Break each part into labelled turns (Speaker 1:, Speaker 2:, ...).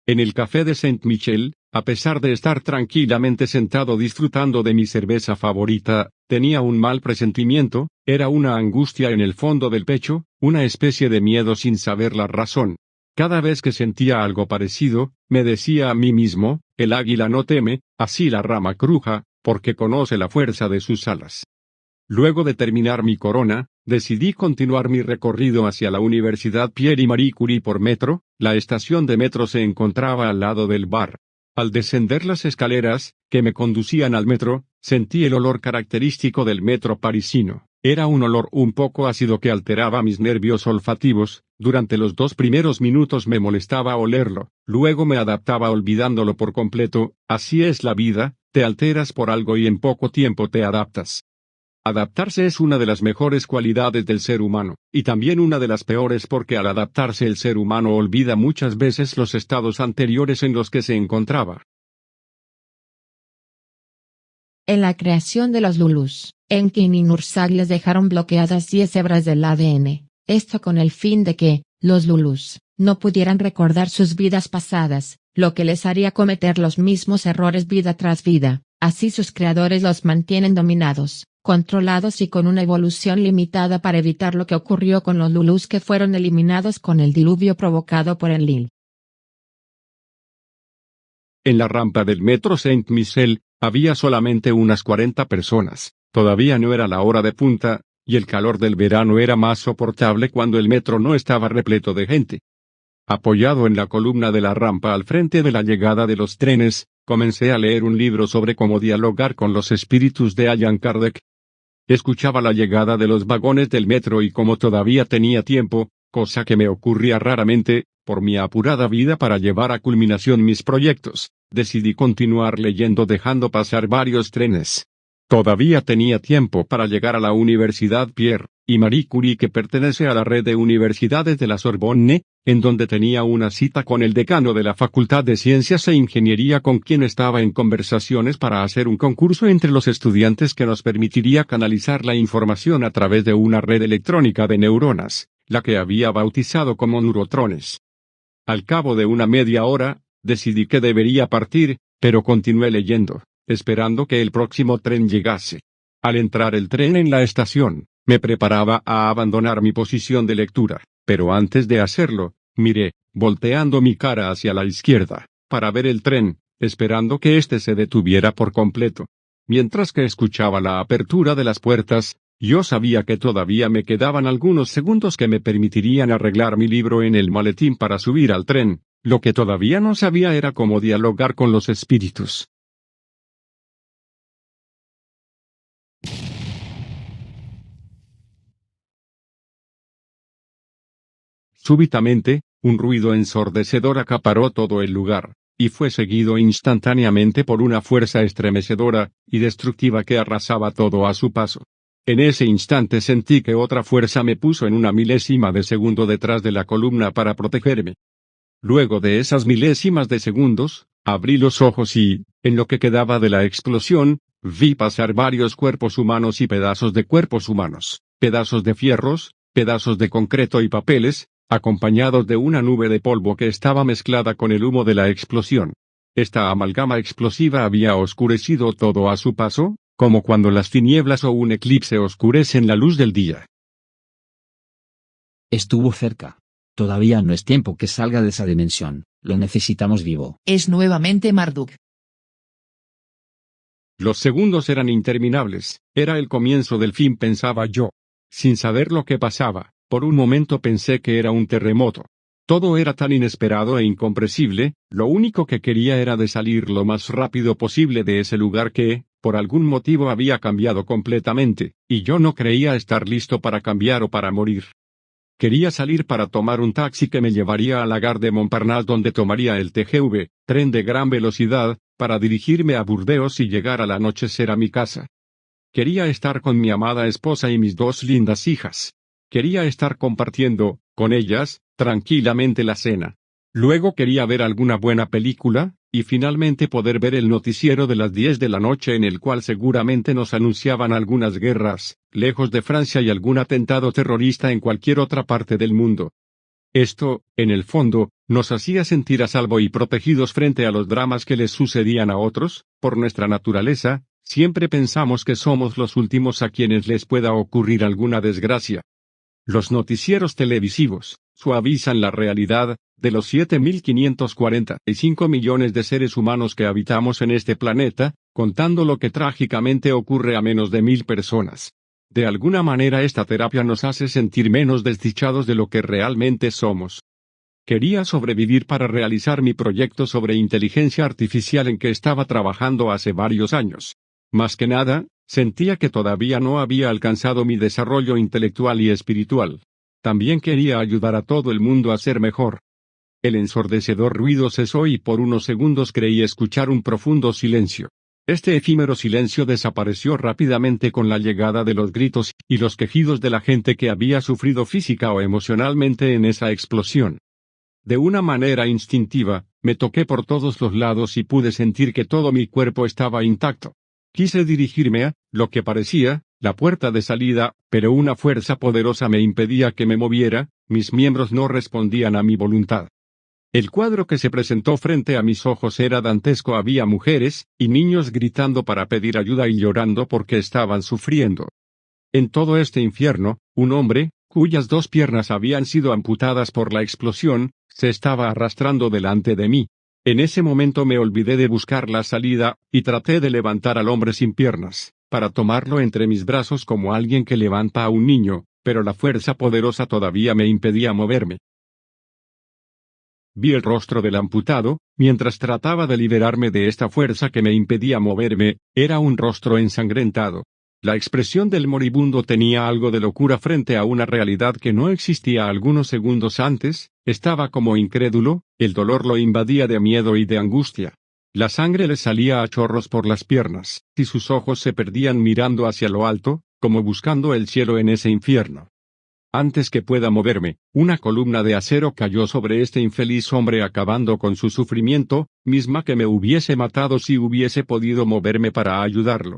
Speaker 1: En el café de Saint-Michel, a pesar de estar tranquilamente sentado disfrutando de mi cerveza favorita, tenía un mal presentimiento, era una angustia en el fondo del pecho, una especie de miedo sin saber la razón. Cada vez que sentía algo parecido, me decía a mí mismo, el águila no teme, así la rama cruja, porque conoce la fuerza de sus alas. Luego de terminar mi corona, decidí continuar mi recorrido hacia la Universidad Pierre y Marie Curie por metro. La estación de metro se encontraba al lado del bar. Al descender las escaleras, que me conducían al metro, sentí el olor característico del metro parisino. Era un olor un poco ácido que alteraba mis nervios olfativos. Durante los 2 primeros minutos me molestaba olerlo, luego me adaptaba olvidándolo por completo. Así es la vida, te alteras por algo y en poco tiempo te adaptas. Adaptarse es una de las mejores cualidades del ser humano, y también una de las peores porque al adaptarse el ser humano olvida muchas veces los estados anteriores en los que se encontraba.
Speaker 2: En la creación de los Lulús, Enkin y Nursag les dejaron bloqueadas 10 hebras del ADN, esto con el fin de que, los Lulús, no pudieran recordar sus vidas pasadas, lo que les haría cometer los mismos errores vida tras vida. Así sus creadores los mantienen dominados, controlados y con una evolución limitada para evitar lo que ocurrió con los Lulús que fueron eliminados con el diluvio provocado por Enlil.
Speaker 1: En la rampa del metro Saint-Michel, había solamente unas 40 personas. Todavía no era la hora de punta, y el calor del verano era más soportable cuando el metro no estaba repleto de gente. Apoyado en la columna de la rampa al frente de la llegada de los trenes, comencé a leer un libro sobre cómo dialogar con los espíritus de Allan Kardec. Escuchaba la llegada de los vagones del metro y como todavía tenía tiempo, cosa que me ocurría raramente, por mi apurada vida para llevar a culminación mis proyectos, decidí continuar leyendo dejando pasar varios trenes. Todavía tenía tiempo para llegar a la Universidad Pierre y Marie Curie que pertenece a la red de universidades de la Sorbonne, en donde tenía una cita con el decano de la Facultad de Ciencias e Ingeniería con quien estaba en conversaciones para hacer un concurso entre los estudiantes que nos permitiría canalizar la información a través de una red electrónica de neuronas, la que había bautizado como neurotrones. Al cabo de una media hora, decidí que debería partir, pero continué leyendo, esperando que el próximo tren llegase. Al entrar el tren en la estación, me preparaba a abandonar mi posición de lectura, pero antes de hacerlo, miré, volteando mi cara hacia la izquierda, para ver el tren, esperando que éste se detuviera por completo. Mientras que escuchaba la apertura de las puertas, yo sabía que todavía me quedaban algunos segundos que me permitirían arreglar mi libro en el maletín para subir al tren. Lo que todavía no sabía era cómo dialogar con los espíritus. Súbitamente, un ruido ensordecedor acaparó todo el lugar, y fue seguido instantáneamente por una fuerza estremecedora y destructiva que arrasaba todo a su paso. En ese instante sentí que otra fuerza me puso en una milésima de segundo detrás de la columna para protegerme. Luego de esas milésimas de segundos, abrí los ojos y, en lo que quedaba de la explosión, vi pasar varios cuerpos humanos y pedazos de cuerpos humanos, pedazos de fierros, pedazos de concreto y papeles, acompañados de una nube de polvo que estaba mezclada con el humo de la explosión. Esta amalgama explosiva había oscurecido todo a su paso, como cuando las tinieblas o un eclipse oscurecen la luz del día.
Speaker 3: Estuvo cerca. Todavía no es tiempo que salga de esa dimensión, lo necesitamos vivo.
Speaker 4: Es nuevamente Marduk.
Speaker 1: Los segundos eran interminables, era el comienzo del fin pensaba yo. Sin saber lo que pasaba, por un momento pensé que era un terremoto. Todo era tan inesperado e incomprensible, lo único que quería era de salir lo más rápido posible de ese lugar que, por algún motivo había cambiado completamente, y yo no creía estar listo para cambiar o para morir. Quería salir para tomar un taxi que me llevaría a la gare de Montparnasse donde tomaría el TGV, tren de gran velocidad, para dirigirme a Burdeos y llegar al anochecer a mi casa. Quería estar con mi amada esposa y mis 2 lindas hijas. Quería estar compartiendo, con ellas, tranquilamente la cena. Luego quería ver alguna buena película, y finalmente poder ver el noticiero de las 10 de la noche en el cual seguramente nos anunciaban algunas guerras, lejos de Francia y algún atentado terrorista en cualquier otra parte del mundo. Esto, en el fondo, nos hacía sentir a salvo y protegidos frente a los dramas que les sucedían a otros. Por nuestra naturaleza, siempre pensamos que somos los últimos a quienes les pueda ocurrir alguna desgracia. Los noticieros televisivos suavizan la realidad de los 7.545 millones de seres humanos que habitamos en este planeta, contando lo que trágicamente ocurre a menos de 1.000 personas. De alguna manera esta terapia nos hace sentir menos desdichados de lo que realmente somos. Quería sobrevivir para realizar mi proyecto sobre inteligencia artificial en que estaba trabajando hace varios años. Más que nada, sentía que todavía no había alcanzado mi desarrollo intelectual y espiritual. También quería ayudar a todo el mundo a ser mejor. El ensordecedor ruido cesó y por unos segundos creí escuchar un profundo silencio. Este efímero silencio desapareció rápidamente con la llegada de los gritos y los quejidos de la gente que había sufrido física o emocionalmente en esa explosión. De una manera instintiva, me toqué por todos los lados y pude sentir que todo mi cuerpo estaba intacto. Quise dirigirme a, lo que parecía, la puerta de salida, pero una fuerza poderosa me impedía que me moviera, mis miembros no respondían a mi voluntad. El cuadro que se presentó frente a mis ojos era dantesco. Había mujeres y niños gritando para pedir ayuda y llorando porque estaban sufriendo. En todo este infierno, un hombre, cuyas 2 piernas habían sido amputadas por la explosión, se estaba arrastrando delante de mí. En ese momento me olvidé de buscar la salida, y traté de levantar al hombre sin piernas, para tomarlo entre mis brazos como alguien que levanta a un niño, pero la fuerza poderosa todavía me impedía moverme. Vi el rostro del amputado, mientras trataba de liberarme de esta fuerza que me impedía moverme. Era un rostro ensangrentado. La expresión del moribundo tenía algo de locura frente a una realidad que no existía algunos segundos antes. Estaba como incrédulo, el dolor lo invadía de miedo y de angustia. La sangre le salía a chorros por las piernas, y sus ojos se perdían mirando hacia lo alto, como buscando el cielo en ese infierno. Antes que pueda moverme, una columna de acero cayó sobre este infeliz hombre acabando con su sufrimiento, misma que me hubiese matado si hubiese podido moverme para ayudarlo.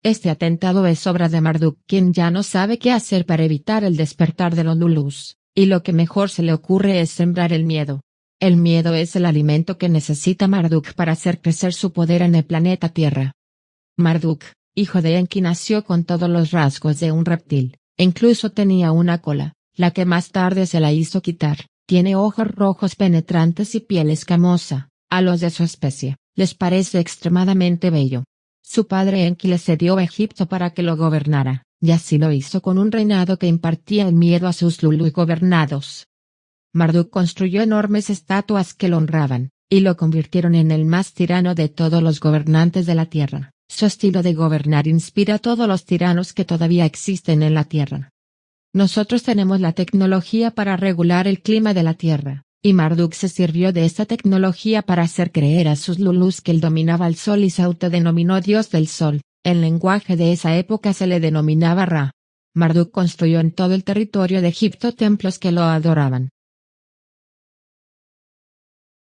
Speaker 2: Este atentado es obra de Marduk, quien ya no sabe qué hacer para evitar el despertar de los Lulus, y lo que mejor se le ocurre es sembrar el miedo. El miedo es el alimento que necesita Marduk para hacer crecer su poder en el planeta Tierra. Marduk, hijo de Enki, nació con todos los rasgos de un reptil, incluso tenía una cola, la que más tarde se la hizo quitar. Tiene ojos rojos penetrantes y piel escamosa. A los de su especie, les parece extremadamente bello. Su padre Enki le cedió a Egipto para que lo gobernara, y así lo hizo con un reinado que impartía el miedo a sus Lulu gobernados. Marduk construyó enormes estatuas que lo honraban, y lo convirtieron en el más tirano de todos los gobernantes de la tierra. Su estilo de gobernar inspira a todos los tiranos que todavía existen en la tierra. Nosotros tenemos la tecnología para regular el clima de la tierra, y Marduk se sirvió de esta tecnología para hacer creer a sus Lulus que él dominaba el sol y se autodenominó Dios del Sol. En lenguaje de esa época se le denominaba Ra. Marduk construyó en todo el territorio de Egipto templos que lo adoraban.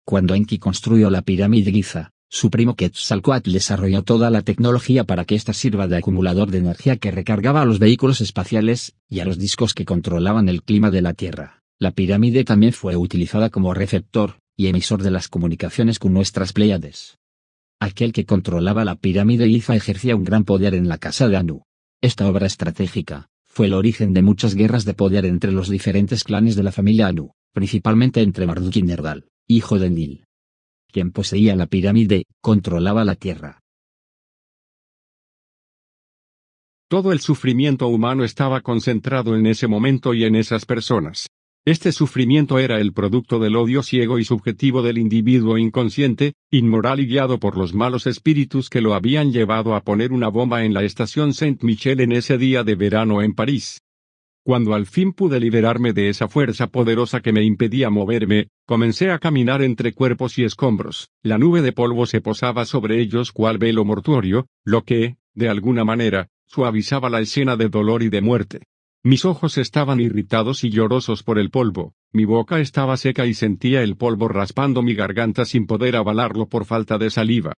Speaker 3: Cuando Enki construyó la pirámide Giza, su primo Quetzalcóatl desarrolló toda la tecnología para que ésta sirva de acumulador de energía que recargaba a los vehículos espaciales, y a los discos que controlaban el clima de la Tierra. La pirámide también fue utilizada como receptor y emisor de las comunicaciones con nuestras Pléyades. Aquel que controlaba la pirámide Giza ejercía un gran poder en la casa de Anu. Esta obra estratégica fue el origen de muchas guerras de poder entre los diferentes clanes de la familia Anu, principalmente entre Marduk y Nergal, hijo de Enlil. Quien poseía la pirámide, controlaba la tierra.
Speaker 1: Todo el sufrimiento humano estaba concentrado en ese momento y en esas personas. Este sufrimiento era el producto del odio ciego y subjetivo del individuo inconsciente, inmoral y guiado por los malos espíritus que lo habían llevado a poner una bomba en la estación Saint-Michel en ese día de verano en París. Cuando al fin pude liberarme de esa fuerza poderosa que me impedía moverme, comencé a caminar entre cuerpos y escombros. La nube de polvo se posaba sobre ellos cual velo mortuorio, lo que, de alguna manera, suavizaba la escena de dolor y de muerte. Mis ojos estaban irritados y llorosos por el polvo, mi boca estaba seca y sentía el polvo raspando mi garganta sin poder avalarlo por falta de saliva.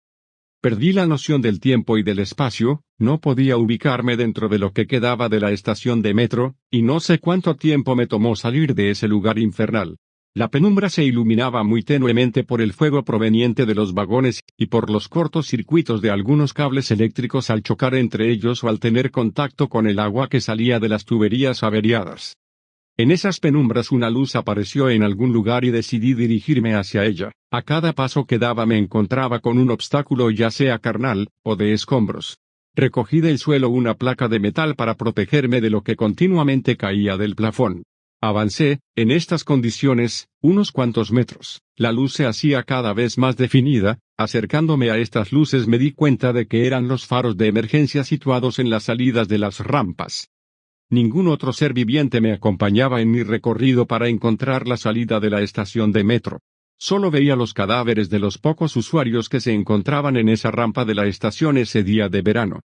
Speaker 1: Perdí la noción del tiempo y del espacio, no podía ubicarme dentro de lo que quedaba de la estación de metro, y no sé cuánto tiempo me tomó salir de ese lugar infernal. La penumbra se iluminaba muy tenuemente por el fuego proveniente de los vagones y por los cortos circuitos de algunos cables eléctricos al chocar entre ellos o al tener contacto con el agua que salía de las tuberías averiadas. En esas penumbras una luz apareció en algún lugar y decidí dirigirme hacia ella. A cada paso que daba me encontraba con un obstáculo, ya sea carnal o de escombros. Recogí del suelo una placa de metal para protegerme de lo que continuamente caía del plafón. Avancé, en estas condiciones, unos cuantos metros. La luz se hacía cada vez más definida. Acercándome a estas luces me di cuenta de que eran los faros de emergencia situados en las salidas de las rampas. Ningún otro ser viviente me acompañaba en mi recorrido para encontrar la salida de la estación de metro. Solo veía los cadáveres de los pocos usuarios que se encontraban en esa rampa de la estación ese día de verano.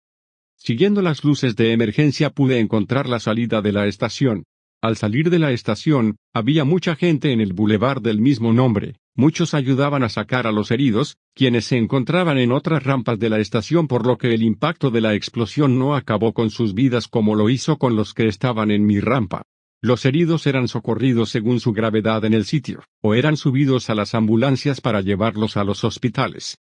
Speaker 1: Siguiendo las luces de emergencia pude encontrar la salida de la estación. Al salir de la estación, había mucha gente en el bulevar del mismo nombre. Muchos ayudaban a sacar a los heridos, quienes se encontraban en otras rampas de la estación, por lo que el impacto de la explosión no acabó con sus vidas como lo hizo con los que estaban en mi rampa. Los heridos eran socorridos según su gravedad en el sitio, o eran subidos a las ambulancias para llevarlos a los hospitales.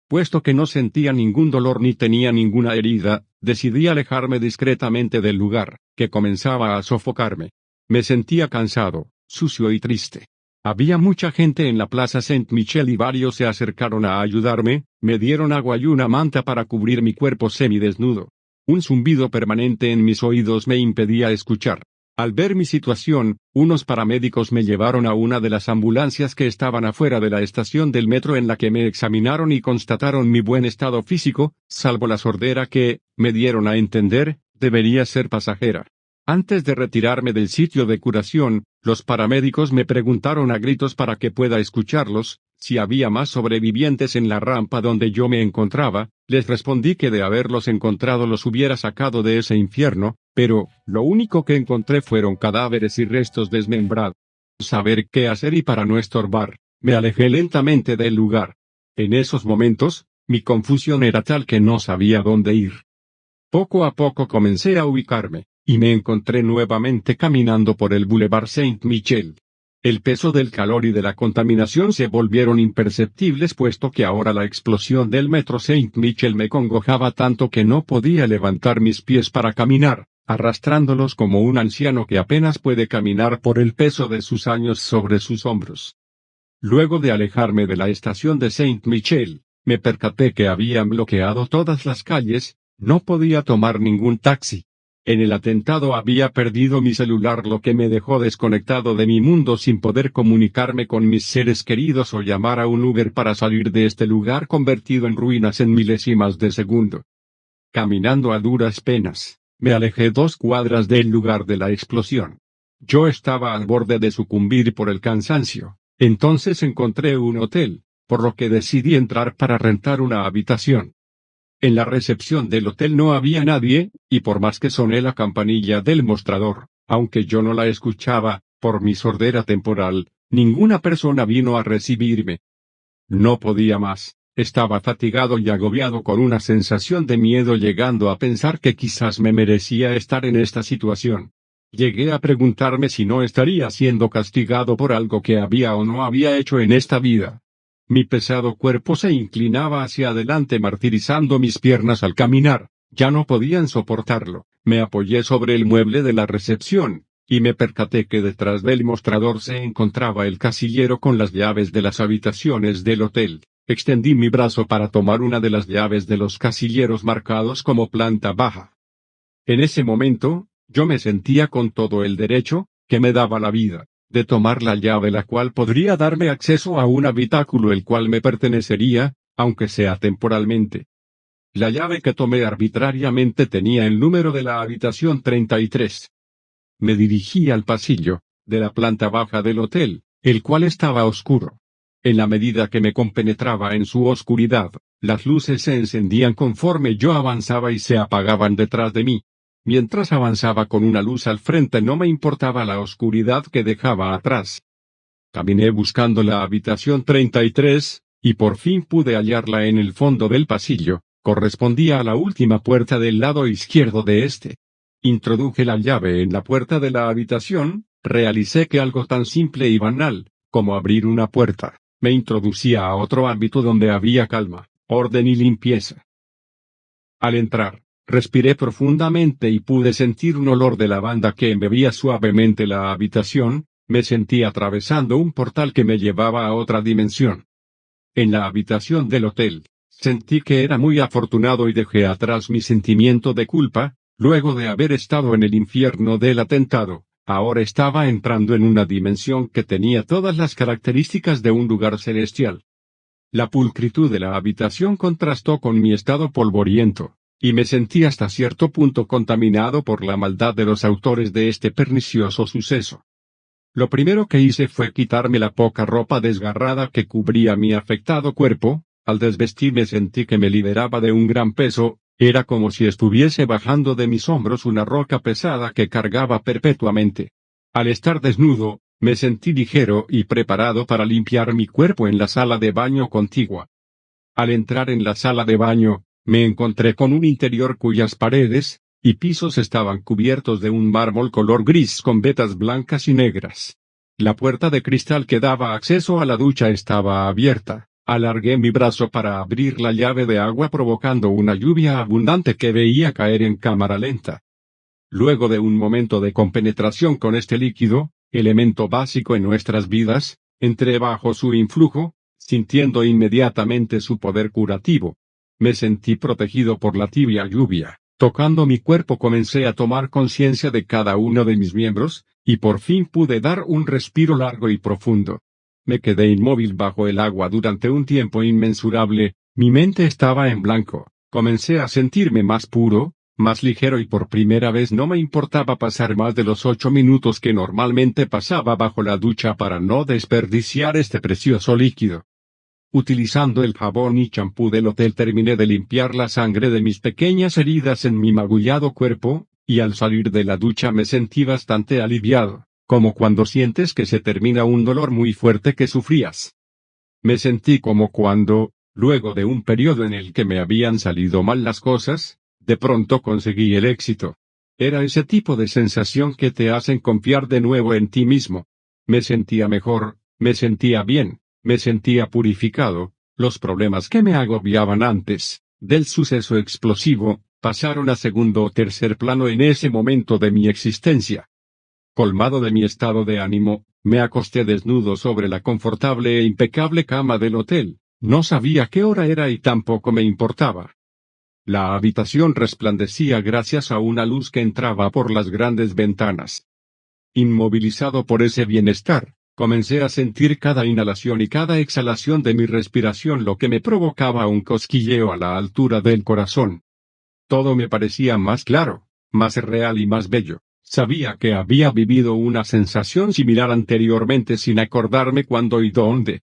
Speaker 1: Puesto que no sentía ningún dolor ni tenía ninguna herida, decidí alejarme discretamente del lugar, que comenzaba a sofocarme. Me sentía cansado, sucio y triste. Había mucha gente en la Plaza Saint-Michel y varios se acercaron a ayudarme, me dieron agua y una manta para cubrir mi cuerpo semidesnudo. Un zumbido permanente en mis oídos me impedía escuchar. Al ver mi situación, unos paramédicos me llevaron a una de las ambulancias que estaban afuera de la estación del metro, en la que me examinaron y constataron mi buen estado físico, salvo la sordera que, me dieron a entender, debería ser pasajera. Antes de retirarme del sitio de curación, los paramédicos me preguntaron a gritos para que pueda escucharlos, si había más sobrevivientes en la rampa donde yo me encontraba. Les respondí que de haberlos encontrado los hubiera sacado de ese infierno, pero lo único que encontré fueron cadáveres y restos desmembrados. Saber qué hacer y para no estorbar, me alejé lentamente del lugar. En esos momentos, mi confusión era tal que no sabía dónde ir. Poco a poco comencé a ubicarme, y me encontré nuevamente caminando por el Boulevard Saint-Michel. El peso del calor y de la contaminación se volvieron imperceptibles, puesto que ahora la explosión del metro Saint-Michel me congojaba tanto que no podía levantar mis pies para caminar, arrastrándolos como un anciano que apenas puede caminar por el peso de sus años sobre sus hombros. Luego de alejarme de la estación de Saint-Michel, me percaté que habían bloqueado todas las calles. No podía tomar ningún taxi. En el atentado había perdido mi celular, lo que me dejó desconectado de mi mundo sin poder comunicarme con mis seres queridos o llamar a un Uber para salir de este lugar convertido en ruinas en milésimas de segundo. Caminando a duras penas, me alejé 2 cuadras del lugar de la explosión. Yo estaba al borde de sucumbir por el cansancio. Entonces encontré un hotel, por lo que decidí entrar para rentar una habitación. En la recepción del hotel no había nadie, y por más que soné la campanilla del mostrador, aunque yo no la escuchaba, por mi sordera temporal, ninguna persona vino a recibirme. No podía más, estaba fatigado y agobiado con una sensación de miedo, llegando a pensar que quizás me merecía estar en esta situación. Llegué a preguntarme si no estaría siendo castigado por algo que había o no había hecho en esta vida. Mi pesado cuerpo se inclinaba hacia adelante, martirizando mis piernas al caminar. Ya no podían soportarlo. Me apoyé sobre el mueble de la recepción, y me percaté que detrás del mostrador se encontraba el casillero con las llaves de las habitaciones del hotel. Extendí mi brazo para tomar una de las llaves de los casilleros marcados como planta baja. En ese momento, yo me sentía con todo el derecho, que me daba la vida, de tomar la llave, la cual podría darme acceso a un habitáculo el cual me pertenecería, aunque sea temporalmente. La llave que tomé arbitrariamente tenía el número de la habitación 33. Me dirigí al pasillo, de la planta baja del hotel, el cual estaba oscuro. En la medida que me compenetraba en su oscuridad, las luces se encendían conforme yo avanzaba y se apagaban detrás de mí. Mientras avanzaba con una luz al frente no me importaba la oscuridad que dejaba atrás. Caminé buscando la habitación 33, y por fin pude hallarla en el fondo del pasillo. Correspondía a la última puerta del lado izquierdo de este. Introduje la llave en la puerta de la habitación, realicé que algo tan simple y banal, como abrir una puerta, me introducía a otro ámbito donde había calma, orden y limpieza. Al entrar, respiré profundamente y pude sentir un olor de lavanda que embebía suavemente la habitación. Me sentí atravesando un portal que me llevaba a otra dimensión. En la habitación del hotel, sentí que era muy afortunado y dejé atrás mi sentimiento de culpa. Luego de haber estado en el infierno del atentado, ahora estaba entrando en una dimensión que tenía todas las características de un lugar celestial. La pulcritud de la habitación contrastó con mi estado polvoriento, y me sentí hasta cierto punto contaminado por la maldad de los autores de este pernicioso suceso. Lo primero que hice fue quitarme la poca ropa desgarrada que cubría mi afectado cuerpo. Al desvestirme sentí que me liberaba de un gran peso. Era como si estuviese bajando de mis hombros una roca pesada que cargaba perpetuamente. Al estar desnudo, me sentí ligero y preparado para limpiar mi cuerpo en la sala de baño contigua. Al entrar en la sala de baño, me encontré con un interior cuyas paredes y pisos estaban cubiertos de un mármol color gris con vetas blancas y negras. La puerta de cristal que daba acceso a la ducha estaba abierta. Alargué mi brazo para abrir la llave de agua provocando una lluvia abundante que veía caer en cámara lenta. Luego de un momento de compenetración con este líquido, elemento básico en nuestras vidas, entré bajo su influjo, sintiendo inmediatamente su poder curativo. Me sentí protegido por la tibia lluvia. Tocando mi cuerpo comencé a tomar conciencia de cada uno de mis miembros, y por fin pude dar un respiro largo y profundo. Me quedé inmóvil bajo el agua durante un tiempo inmensurable. Mi mente estaba en blanco. Comencé a sentirme más puro, más ligero y por primera vez no me importaba pasar más de los 8 minutos que normalmente pasaba bajo la ducha para no desperdiciar este precioso líquido. Utilizando el jabón y champú del hotel terminé de limpiar la sangre de mis pequeñas heridas en mi magullado cuerpo, y al salir de la ducha me sentí bastante aliviado, como cuando sientes que se termina un dolor muy fuerte que sufrías. Me sentí como cuando, luego de un periodo en el que me habían salido mal las cosas, de pronto conseguí el éxito. Era ese tipo de sensación que te hacen confiar de nuevo en ti mismo. Me sentía mejor, me sentía bien, me sentía purificado. Los problemas que me agobiaban antes del suceso explosivo, pasaron a segundo o tercer plano en ese momento de mi existencia. Colmado de mi estado de ánimo, me acosté desnudo sobre la confortable e impecable cama del hotel. No sabía qué hora era y tampoco me importaba. La habitación resplandecía gracias a una luz que entraba por las grandes ventanas. Inmovilizado por ese bienestar, comencé a sentir cada inhalación y cada exhalación de mi respiración, lo que me provocaba un cosquilleo a la altura del corazón. Todo me parecía más claro, más real y más bello. Sabía que había vivido una sensación similar anteriormente sin acordarme cuándo y dónde.